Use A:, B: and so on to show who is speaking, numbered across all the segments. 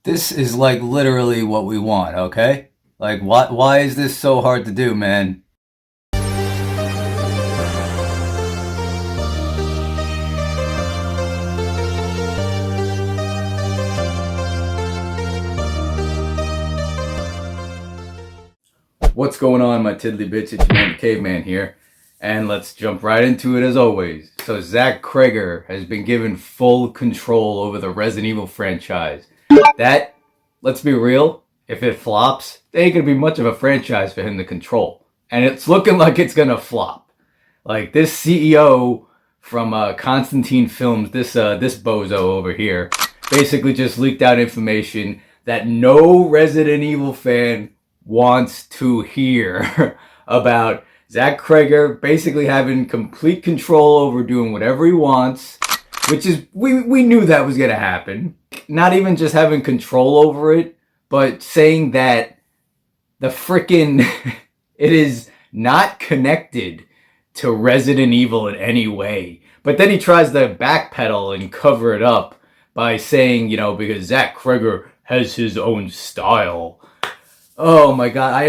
A: This is like literally what we want, okay? Like, why is this so hard to do, man? What's going on, my tiddly bits? It's your man, the Caveman here. And let's jump right into it as always. So Zach Cregger has been given full control over the Resident Evil franchise. That, let's be real, if it flops, there ain't gonna be much of a franchise for him to control. And it's looking like it's gonna flop. Like this CEO from Constantine Films, this bozo over here, basically just leaked out information that no Resident Evil fan wants to hear about Zach Cregger basically having complete control over doing whatever he wants, which is, we knew that was going to happen. Not even just having control over it, but saying that the frickin' it is not connected to Resident Evil in any way. But then he tries to backpedal and cover it up by saying, because Zach Cregger has his own style. Oh my god, I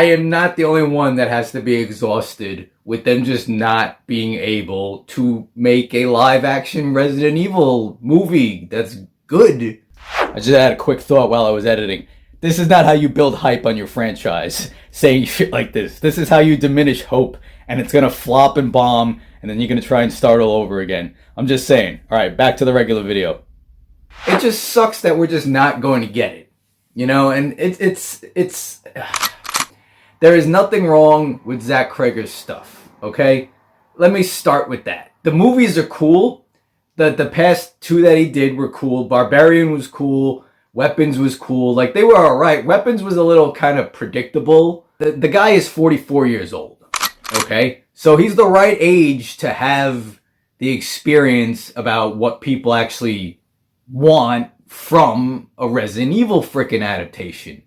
A: am not the only one that has to be exhausted with them just not being able to make a live action Resident Evil movie that's good. I just had a quick thought while I was editing. This is not how you build hype on your franchise, saying shit like this. This is how you diminish hope, and it's gonna flop and bomb, and then you're gonna try and start all over again. I'm just saying. Alright, back to the regular video. It just sucks that we're just not going to get it. And it's there is nothing wrong with Zach Cregger's stuff, okay? Let me start with that. The movies are cool. The past two that he did were cool. Barbarian was cool. Weapons was cool. Like, they were alright. Weapons was a little kind of predictable. The guy is 44 years old, okay? So he's the right age to have the experience about what people actually want from a Resident Evil frickin' adaptation.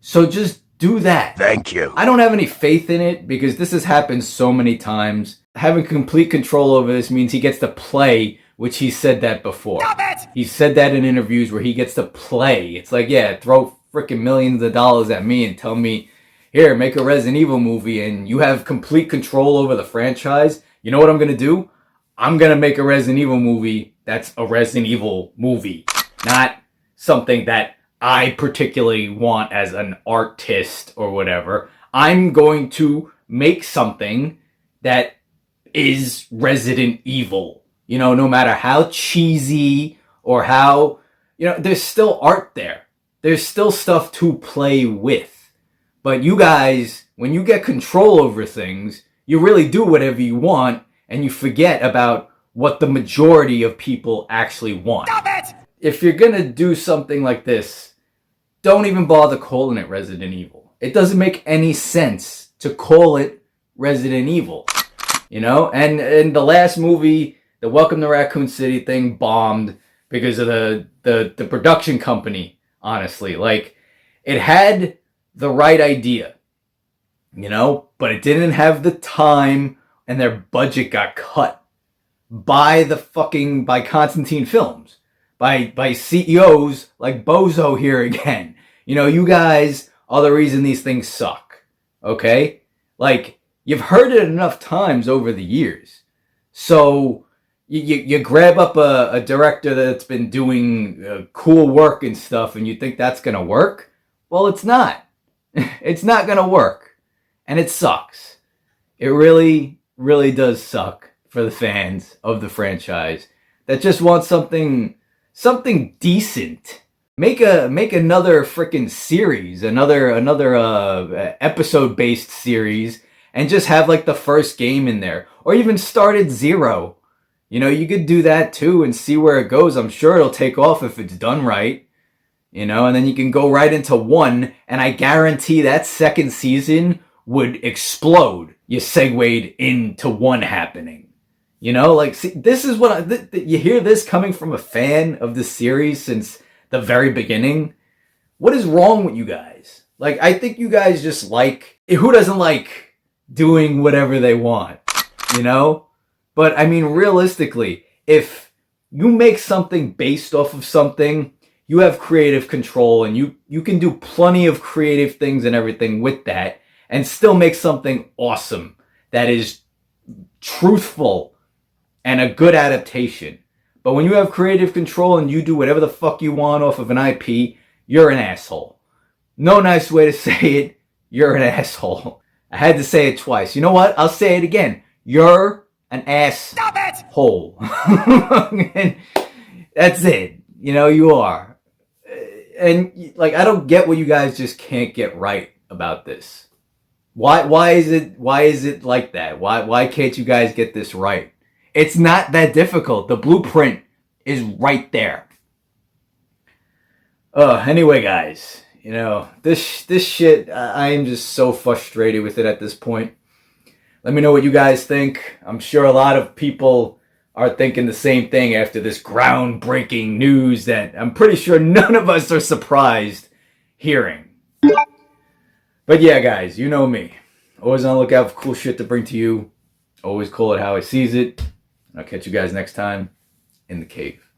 A: So just do that.
B: Thank you.
A: I don't have any faith in it because this has happened so many times. Having complete control over this means he gets to play, which he said that before.
B: Stop it!
A: He said that in interviews where he gets to play. It's like, yeah, throw frickin' millions of dollars at me and tell me, here, make a Resident Evil movie and you have complete control over the franchise. You know what I'm gonna do? I'm gonna make a Resident Evil movie that's a Resident Evil movie. Not something that I particularly want as an artist or whatever. I'm going to make something that is Resident Evil. No matter how cheesy or how, there's still art there. There's still stuff to play with. But you guys, when you get control over things, you really do whatever you want and you forget about what the majority of people actually want.
B: Stop it!
A: If you're gonna do something like this, don't even bother calling it Resident Evil. It doesn't make any sense to call it Resident Evil. And in the last movie, the Welcome to Raccoon City thing bombed because of the production company, honestly. Like, it had the right idea, but it didn't have the time and their budget got cut by Constantine Films. By CEOs like Bozo here again. You guys are the reason these things suck. Okay? Like, you've heard it enough times over the years. So, you grab up a director that's been doing cool work and stuff and you think that's gonna work? Well, it's not. It's not gonna work. And it sucks. It really, really does suck for the fans of the franchise that just want something decent. Make another freaking series, another episode based series, and just have like the first game in there, or even start at 0. You could do that too and see where it goes. I'm sure it'll take off if it's done right. And then you can go right into 1, and I guarantee that second season would explode. You segued into 1 happening. See, this is what you hear this coming from a fan of the series since the very beginning. What is wrong with you guys? Like, I think you guys just who doesn't like doing whatever they want, But, I mean, realistically, if you make something based off of something, you have creative control, and you can do plenty of creative things and everything with that and still make something awesome that is truthful and a good adaptation. But when you have creative control and you do whatever the fuck you want off of an IP, you're an asshole. No nice way to say it. You're an asshole. I had to say it twice. You know what? I'll say it again. You're an asshole. And that's it. You know, you are. And like, I don't get what you guys just can't get right about this. Why is it like that? Why can't you guys get this right? It's not that difficult. The blueprint is right there. Anyway, guys, you know, this shit, I am just so frustrated with it at this point. Let me know what you guys think. I'm sure a lot of people are thinking the same thing after this groundbreaking news that I'm pretty sure none of us are surprised hearing. But yeah, guys, you know me. Always on the lookout for cool shit to bring to you. Always call it how I sees it. I'll catch you guys next time in the cave.